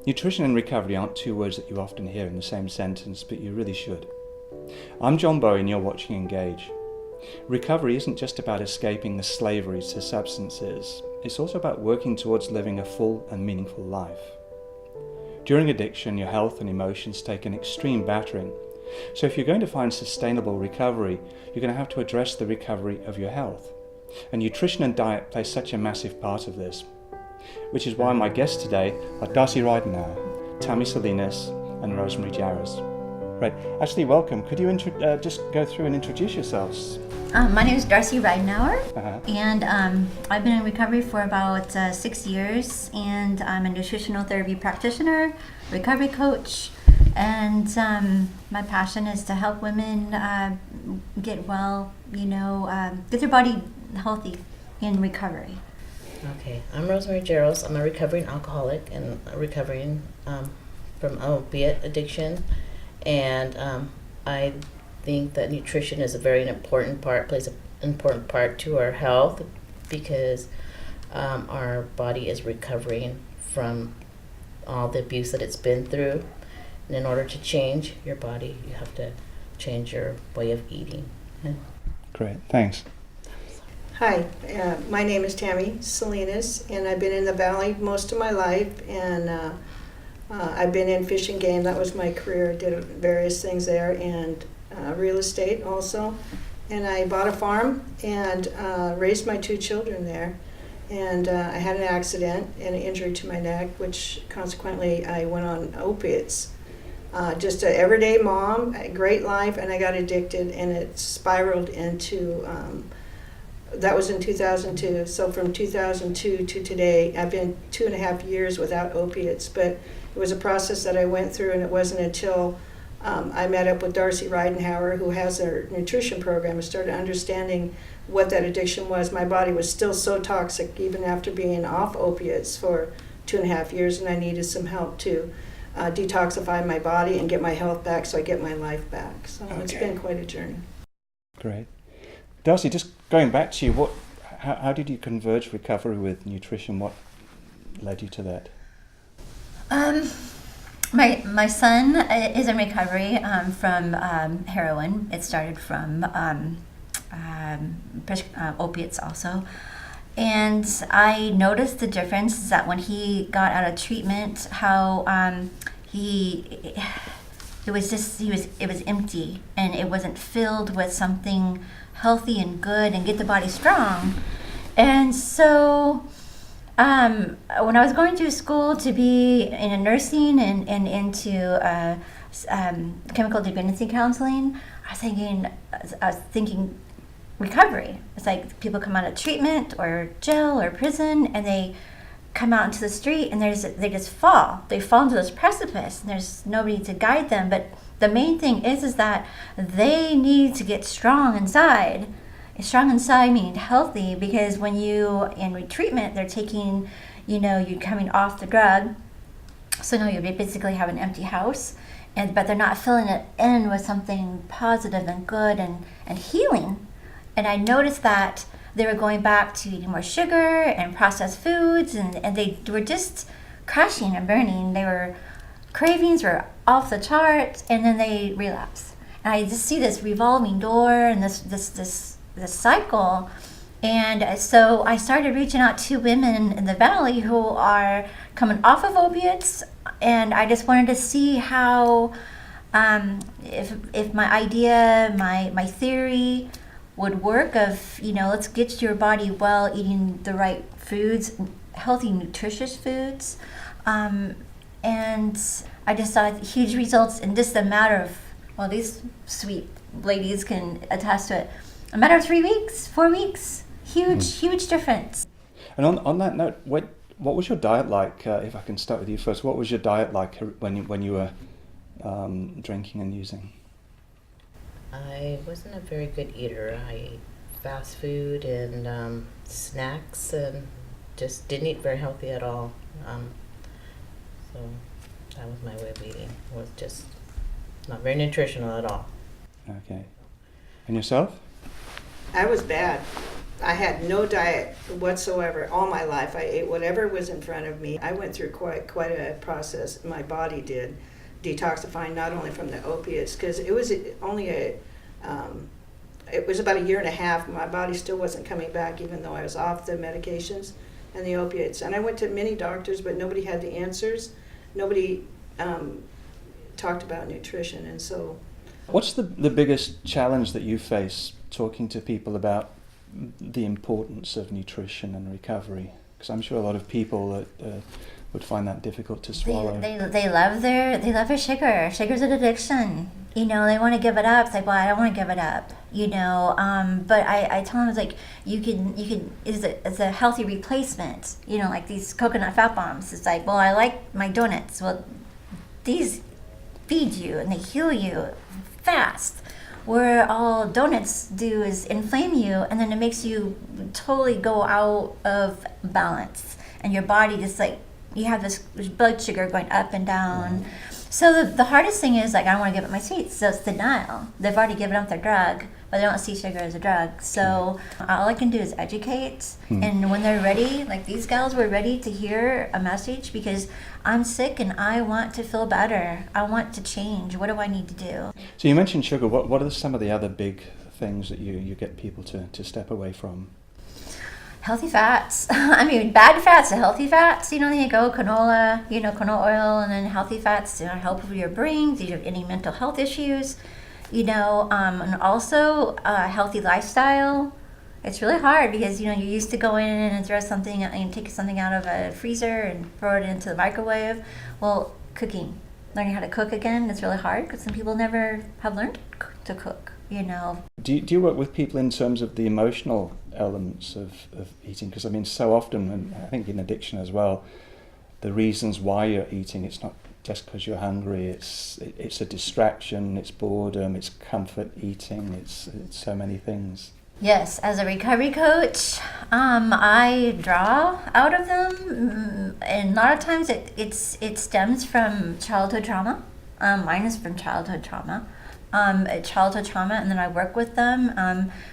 Nutrition and recovery aren't two words that you often hear in the same sentence, but you really should. I'm John Bowie and you're watching Engage. Recovery isn't just about escaping the slavery to substances, it's also about working towards living a full and meaningful life. During addiction, your health and emotions take an extreme battering. So if you're going to find sustainable recovery, you're going to have to address the recovery of your health. And nutrition and diet play such a massive part of this. Which is why my guests today are DARCI RIDENHOUR, Tammy Salinas and Rosemary Jarrahs. Right, Ashley, welcome. Could you just go through and introduce yourselves? My name is DARCI RIDENHOUR, and I've been in recovery for about 6 years, and I'm a nutritional therapy practitioner, recovery coach, and my passion is to help women get well, get their body healthy in recovery. Okay, I'm Rosemary Jarrahs. I'm a recovering alcoholic and recovering from opiate addiction, and I think that nutrition is a very important part, plays an important part to our health because our body is recovering from all the abuse that it's been through. And in order to change your body, you have to change your way of eating. Great, thanks. Hi, my name is Tammy Salinas, and I've been in the Valley most of my life, and I've been in fish and game. That was my career. I did various things there, and real estate also. And I bought a farm and raised my 2 children there. And I had an accident and an injury to my neck, which consequently I went on opiates. Just an everyday mom, a great life, and I got addicted, and it spiraled into that was in 2002. So from 2002 to today, I've been 2.5 years without opiates. But it was a process that I went through, and it wasn't until I met up with DARCI RIDENHOUR, who has their nutrition program, and started understanding what that addiction was. My body was still so toxic, even after being off opiates for 2.5 years, and I needed some help to detoxify my body and get my health back so I get my life back. So It's been quite a journey. Great. DARCI, just going back to you, how did you converge recovery with nutrition? What led you to that? My son is in recovery from heroin. It started from opiates also. And I noticed the difference is that when he got out of treatment, how it was empty and it wasn't filled with something healthy and good and get the body strong. And so when I was going through school to be in a nursing and into chemical dependency counseling, I was thinking recovery. It's like people come out of treatment or jail or prison, and they come out into the street and they just fall. They fall into this precipice, and there's nobody to guide them. But the main thing is that they need to get strong inside. Strong inside meaning healthy, because when you in treatment, they're taking, you're coming off the drug, so you basically have an empty house, but they're not filling it in with something positive and good and healing. And I noticed that they were going back to eating more sugar and processed foods, and they were just crashing and burning. Cravings were off the charts, and then they relapse. And I just see this revolving door and this cycle. And so I started reaching out to women in the Valley who are coming off of opiates, and I just wanted to see how, if my idea, my theory would work of, let's get your body well, eating the right foods, healthy, nutritious foods. And I just saw huge results in just a matter of, these sweet ladies can attest to it, a matter of 3 weeks, 4 weeks, huge difference. And on that note, what was your diet like, if I can start with you first, what was your diet like when you were drinking and using? I wasn't a very good eater. I ate fast food and snacks and just didn't eat very healthy at all. So that was my way of eating. It was just not very nutritional at all. Okay. And yourself? I was bad. I had no diet whatsoever all my life. I ate whatever was in front of me. I went through quite a process. My body did, detoxifying not only from the opiates, because it was only it was about a year and a half. My body still wasn't coming back, even though I was off the medications and the opiates. And I went to many doctors, but nobody had the answers. Nobody talked about nutrition, and so. What's the biggest challenge that you face talking to people about the importance of nutrition and recovery? Because I'm sure a lot of people would find that difficult to swallow. They love their sugar. Sugar's an addiction. You know, they want to give it up. It's like, well, I don't want to give it up. You know, but I tell them, it's like you can it's a healthy replacement. You know, like these coconut fat bombs. It's like, well, I like my donuts. Well, these feed you and they heal you fast. Where all donuts do is inflame you, and then it makes you totally go out of balance, and your body just like, you have this blood sugar going up and down. So the hardest thing is, like, I don't want to give up my sweets, so it's denial. They've already given up their drug, but they don't see sugar as a drug. So all I can do is educate, and when they're ready, like these gals were ready to hear a message, because I'm sick and I want to feel better. I want to change. What do I need to do? So you mentioned sugar. What are some of the other big things that you get people to step away from? Healthy fats. I mean, bad fats to healthy fats. You know, there you go, canola, you know, canola oil, and then healthy fats to help with your brain. Do you have any mental health issues? You know, and also a healthy lifestyle. It's really hard because, you know, you're used to going in and throw something and take something out of a freezer and throw it into the microwave. Well, cooking, learning how to cook again, it's really hard because some people never have learned to cook, you know. Do you work with people in terms of the emotional elements of eating? Because I mean, so often, and I think in addiction as well, the reasons why you're eating, it's not just because you're hungry, it's a distraction, it's boredom, it's comfort eating, it's so many things. Yes, as a recovery coach, I draw out of them, and a lot of times it stems from childhood trauma. Mine is from childhood trauma. And then I work with them.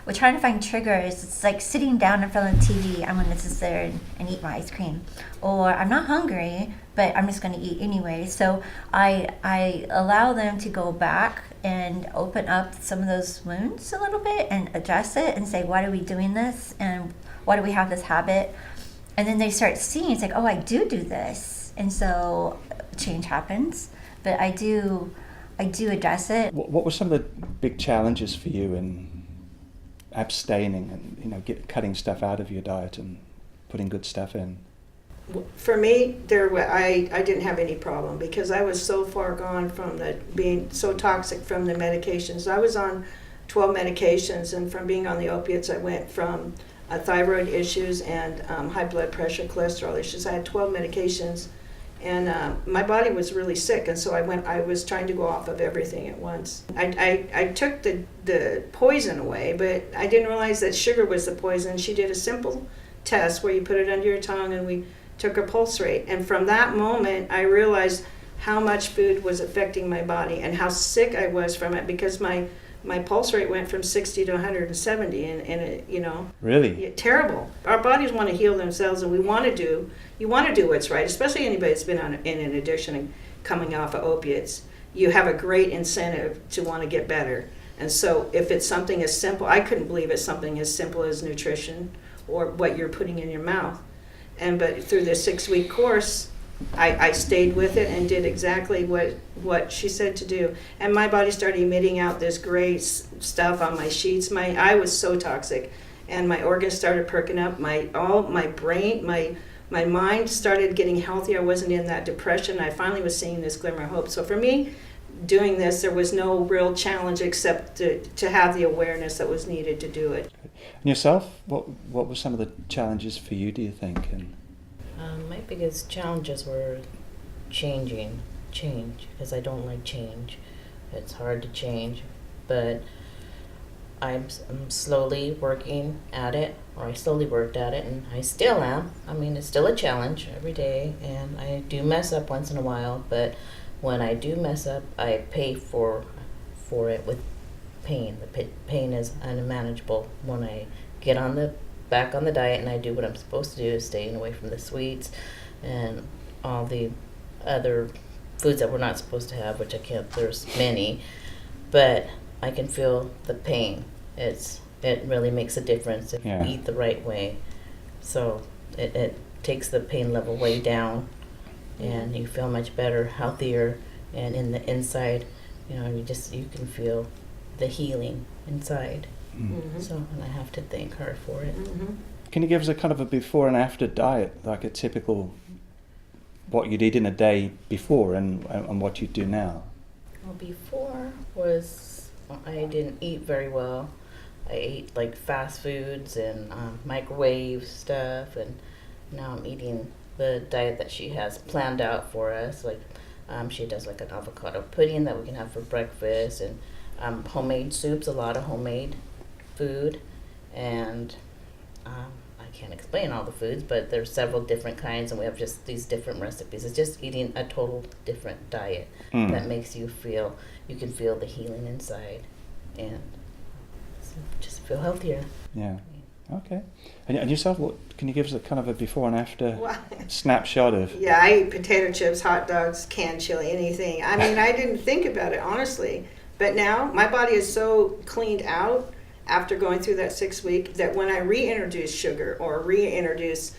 We're trying to find triggers. It's like sitting down in front of the TV. I'm going to sit there and eat my ice cream, or I'm not hungry, but I'm just going to eat anyway. So I allow them to go back and open up some of those wounds a little bit and address it and say, why are we doing this, and why do we have this habit? And then they start seeing, it's like, oh, I do this, and so change happens. But I do address it. What were some of the big challenges for you in abstaining and, you know, cutting stuff out of your diet and putting good stuff in? For me, I didn't have any problem because I was so far gone from being so toxic from the medications. I was on 12 medications, and from being on the opiates, I went from thyroid issues and high blood pressure, cholesterol issues. I had 12 medications, and my body was really sick, and so I was trying to go off of everything at once. I took the poison away, but I didn't realize that sugar was the poison. She did a simple test where you put it under your tongue, and we took her pulse rate. And from that moment, I realized how much food was affecting my body and how sick I was from it, because my pulse rate went from 60 to 170, and it, you know. Really? Terrible. Our bodies want to heal themselves, and you want to do what's right, especially anybody that's been in an addiction and coming off of opiates. You have a great incentive to want to get better. And so if it's something as simple, I couldn't believe it's something as simple as nutrition or what you're putting in your mouth. But through the 6-week course, I stayed with it and did exactly what she said to do. And my body started emitting out this gray stuff on my sheets. I was so toxic, and my organs started perking up. My brain, my mind started getting healthier. I wasn't in that depression. I finally was seeing this glimmer of hope. So for me, doing this, there was no real challenge except to have the awareness that was needed to do it. And yourself, what were some of the challenges for you, do you think? And my biggest challenges were change, because I don't like change. It's hard to change, but I'm slowly working at it, or I slowly worked at it, and I still am. I mean, it's still a challenge every day, and I do mess up once in a while, but when I do mess up, I pay for it with pain. The pain is unmanageable when I get on the back on the diet and I do what I'm supposed to do, staying away from the sweets and all the other foods that we're not supposed to have, which I can't, there's many, but I can feel the pain. It really makes a difference if Yeah. you eat the right way. So it takes the pain level way down and you feel much better, healthier, and in the inside, you can feel the healing inside. Mhm. So, and I have to thank her for it. Mhm. Can you give us a kind of a before and after diet, like a typical, what you'd eat in a day before and what you do now? Well, before I didn't eat very well. I ate like fast foods and microwave stuff, and now I'm eating the diet that she has planned out for us. Like she does like an avocado pudding that we can have for breakfast, and homemade soups, a lot of homemade food, and I can't explain all the foods, but there's several different kinds, and we have just these different recipes. It's just eating a total different diet that makes you can feel the healing inside, and just feel healthier. Yeah. Okay. And yourself, can you give us a kind of a before and after Well, snapshot of? yeah, I eat potato chips, hot dogs, canned chili, anything. I mean, I didn't think about it, honestly. But now my body is so cleaned out after going through that 6 week that when I reintroduce sugar or reintroduce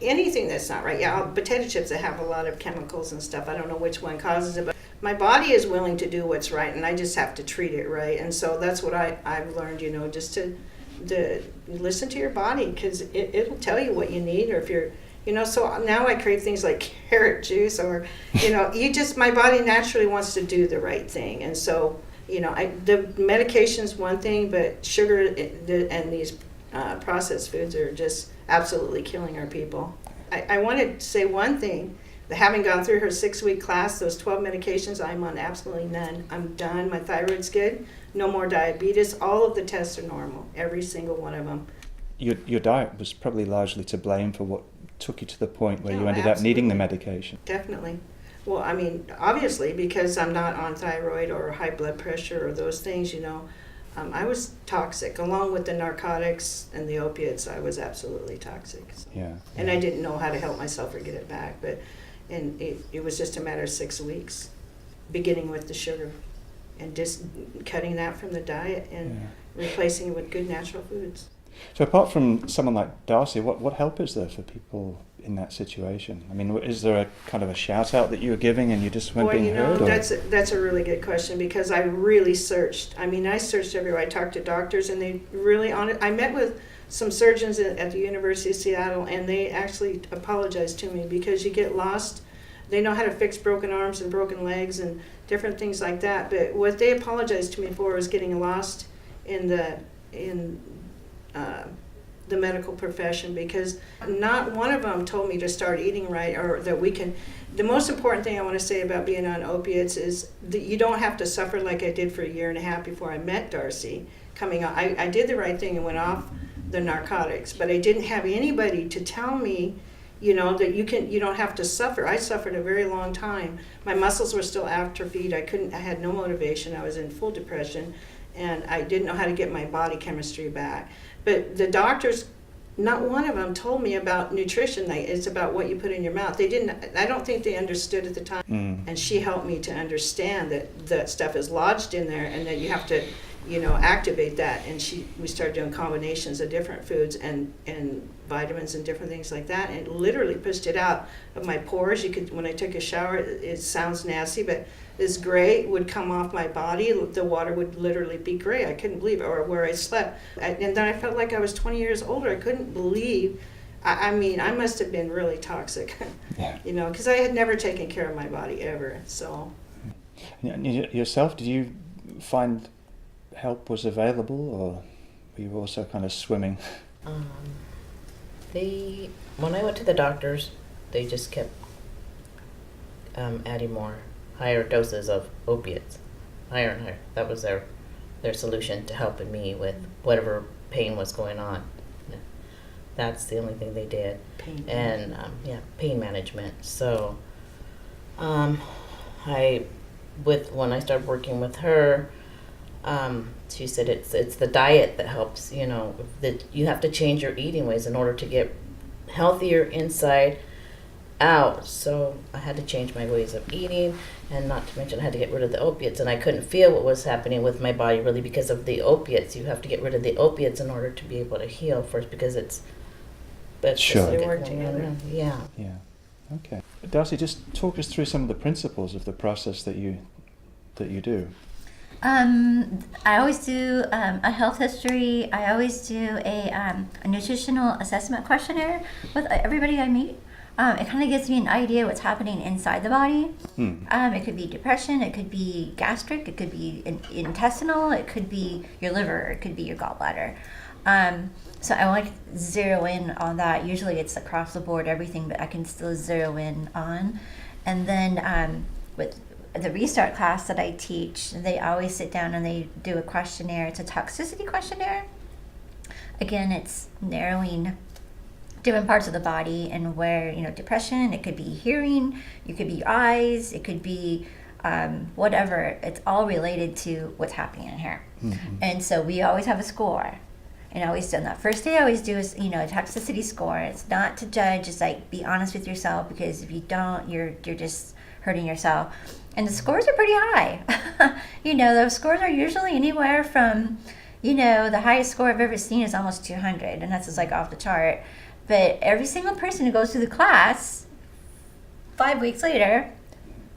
anything that's not right, potato chips that have a lot of chemicals and stuff, I don't know which one causes it, but my body is willing to do what's right, and I just have to treat it right. And so that's what I've learned, just to listen to your body, because it'll tell you what you need, or if you're, so now I crave things like carrot juice, or, my body naturally wants to do the right thing. And so, the medication's one thing, but sugar and these processed foods are just absolutely killing our people. I want to say one thing. Having gone through her 6 week class, those 12 medications, I'm on absolutely none. I'm done. My thyroid's good. No more diabetes. All of the tests are normal. Every single one of them. Your diet was probably largely to blame for what took you to the point where Oh, you ended up needing the absolutely. medication. Definitely. Well, I mean, obviously, because I'm not on thyroid or high blood pressure or those things, I was toxic. Along with the narcotics and the opiates, I was absolutely toxic. So. Yeah. And I didn't know how to help myself or get it back. And it was just a matter of 6 weeks, beginning with the sugar and just cutting that from the diet and replacing it with good natural foods. So apart from someone like Darcy, what help is there for people in that situation? I mean, is there a kind of a shout out that you were giving and you just weren't being heard? Or? That's a really good question, because I really searched. I mean, I searched everywhere. I talked to doctors, and they really I met with some surgeons at the University of Seattle, and they actually apologized to me, because you get lost. They know how to fix broken arms and broken legs and different things like that. But what they apologized to me for was getting lost in the medical profession, because not one of them told me to start eating right, or that we can. The most important thing I want to say about being on opiates is that you don't have to suffer like I did for a year and a half before I met Darcy. Coming on, I did the right thing and went off the narcotics, but I didn't have anybody to tell me, that you don't have to suffer. I suffered a very long time. My muscles were still atrophied. I had no motivation. I was in full depression, and I didn't know how to get my body chemistry back. But the doctors, not one of them told me about nutrition. It's about what you put in your mouth. I don't think they understood at the time. And she helped me to understand that that stuff is lodged in there, and that you have to, activate that. And we started doing combinations of different foods and vitamins and different things like that, and it literally pushed it out of my pores. When I took a shower, it sounds nasty, but this gray would come off my body. The water would literally be gray. I couldn't believe it. Or where I slept. And then I felt like I was 20 years older. I couldn't believe. I mean, I must have been really toxic, because I had never taken care of my body ever. So. And yourself, did you find help was available, or were you also kind of swimming? When I went to the doctors, they just kept adding higher doses of opiates, higher and higher. That was their solution to helping me with whatever pain was going on. Yeah. That's the only thing they did. Pain management. So, when I started working with her, She said it's the diet that helps. That you have to change your eating ways in order to get healthier inside out. So I had to change my ways of eating, and not to mention I had to get rid of the opiates, and I couldn't feel what was happening with my body really because of the opiates. You have to get rid of the opiates in order to be able to heal first, because that's Sure. just like They it work going together. around. Yeah. Yeah. Okay. Darcy, just talk us through some of the principles of the process that you do. I always do a health history. I always do a nutritional assessment questionnaire with everybody I meet. It kind of gives me an idea what's happening inside the body. It could be depression, it could be gastric, it could be intestinal, it could be your liver, it could be your gallbladder. So I like zero in on that. Usually it's across the board, everything, but I can still zero in on. And then with the restart class that I teach, they always sit down and they do a questionnaire. It's a toxicity questionnaire. Again, it's narrowing different parts of the body and where, depression, it could be hearing, it could be your eyes, it could be whatever. It's all related to what's happening in here. And so we always have a score. And I always do on that first day, I always do is, a toxicity score. It's not to judge, it's like be honest with yourself, because if you don't, you're just hurting yourself. And the scores are pretty high. Those scores are usually anywhere from, the highest score I've ever seen is almost 200, and that's just like off the chart. But every single person who goes through the class, 5 weeks later,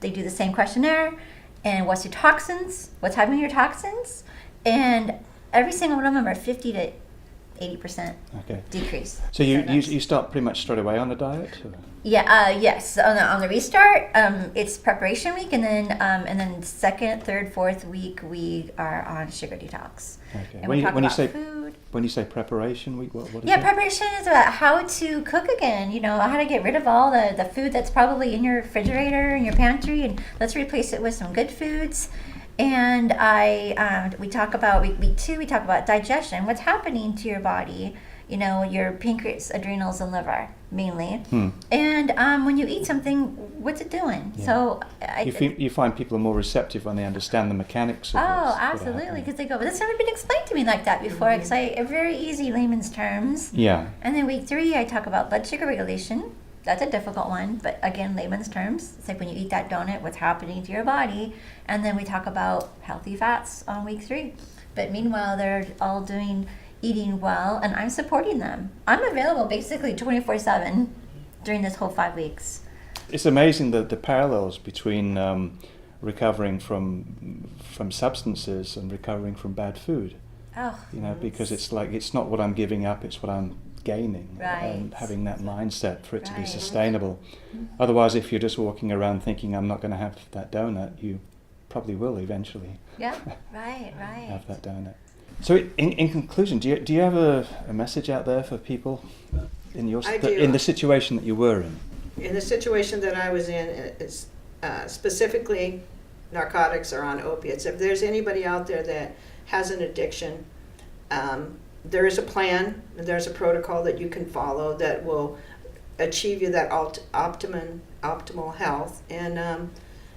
they do the same questionnaire. And what's your toxins? What's happening to your toxins? And every single one of them are 50 to 80% decrease. So you start pretty much straight away on the diet? Or? Yeah. Yes. On the restart, it's preparation week, and then second, third, fourth week we are on sugar detox. Okay. And we talk about food. When you say preparation week, what is Yeah, it? preparation is about how to cook again. How to get rid of all the food that's probably in your refrigerator, in your pantry, and let's replace it with some good foods. And we talk about week 2. We talk about digestion. What's happening to your body? Your pancreas, adrenals, and liver mainly. And when you eat something, what's it doing? Yeah. So you find people are more receptive when they understand the mechanics of what's absolutely, because they go, but that's never been explained to me like that before. Because I very easy layman's terms. Yeah. And then week 3, I talk about blood sugar regulation. That's a difficult one, but again, layman's terms. It's like when you eat that donut, what's happening to your body. And then we talk about healthy fats on week 3. But meanwhile, they're all eating well, and I'm supporting them. I'm available basically 24/7 during this whole 5 weeks. It's amazing the parallels between recovering from substances and recovering from bad food. Oh, Because it's like it's not what I'm giving up, it's what I'm gaining. Right. And having that mindset for it to be Right. sustainable. Otherwise, if you're just walking around thinking I'm not going to have that donut, you probably will eventually. Yeah, right. Have that donut. So in conclusion, do you have a message out there for people I do. in the situation that you were in? In the situation that I was in, it's specifically narcotics or on opiates. If there's anybody out there that has an addiction, there is a plan, there's a protocol that you can follow that will achieve you that optimal health. And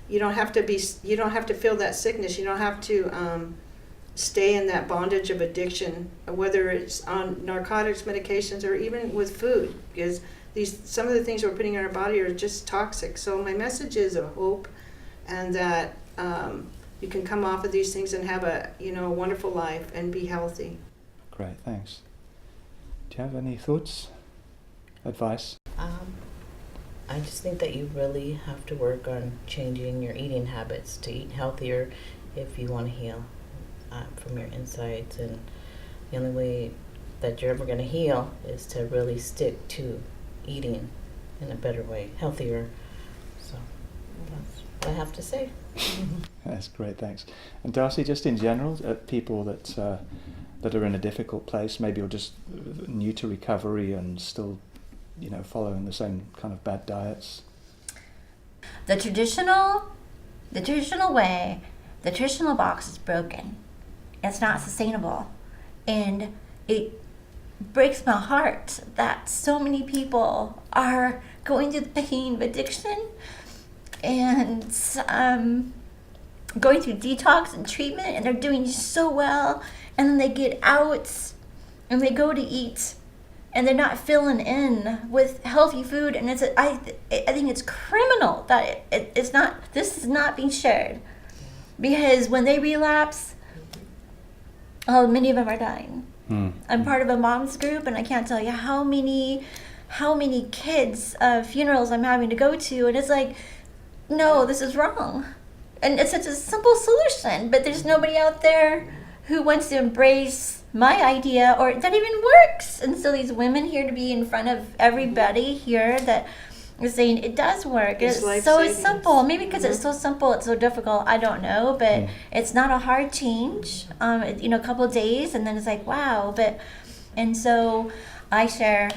you don't have to feel that sickness. You don't have to stay in that bondage of addiction, whether it's on narcotics, medications, or even with food, because some of the things we're putting in our body are just toxic. So my message is of hope, and that you can come off of these things and have a wonderful life and be healthy. Great, thanks. Do you have any thoughts, advice? I just think that you really have to work on changing your eating habits to eat healthier if you want to heal from your insides. And the only way that you're ever going to heal is to really stick to eating in a better way, healthier. So that's what I have to say. That's great, thanks. And Darcy, just in general, people that are in a difficult place, maybe you're just new to recovery and still, following the same kind of bad diets. The traditional way, the traditional box is broken. It's not sustainable. And it breaks my heart that so many people are going through the pain of addiction. And going through detox and treatment, and they're doing so well, and then they get out and they go to eat, and they're not filling in with healthy food, and I think it's criminal that it's not, this is not being shared, because when they relapse, many of them are dying. I'm part of a mom's group, and I can't tell you how many kids' funerals I'm having to go to, and it's like, no, this is wrong. And it's such a simple solution, but there's nobody out there who wants to embrace my idea or that even works. And so these women here to be in front of everybody here that is saying it does work. It's so simple. Maybe because it's so simple, it's so difficult. I don't know, but it's not a hard change. A couple of days, and then it's like, wow. And so I share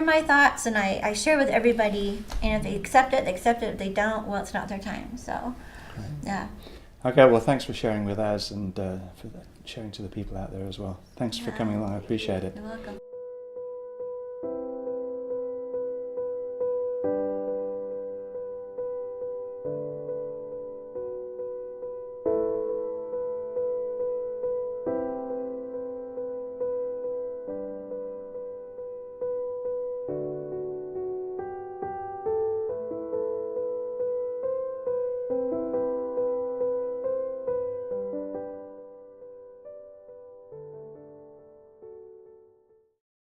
my thoughts, and I share with everybody. And if they accept it, they accept it. If they don't, well, it's not their time. So, yeah. Okay, well, thanks for sharing with us and for sharing to the people out there as well. Thanks for coming along. I appreciate it. You're welcome.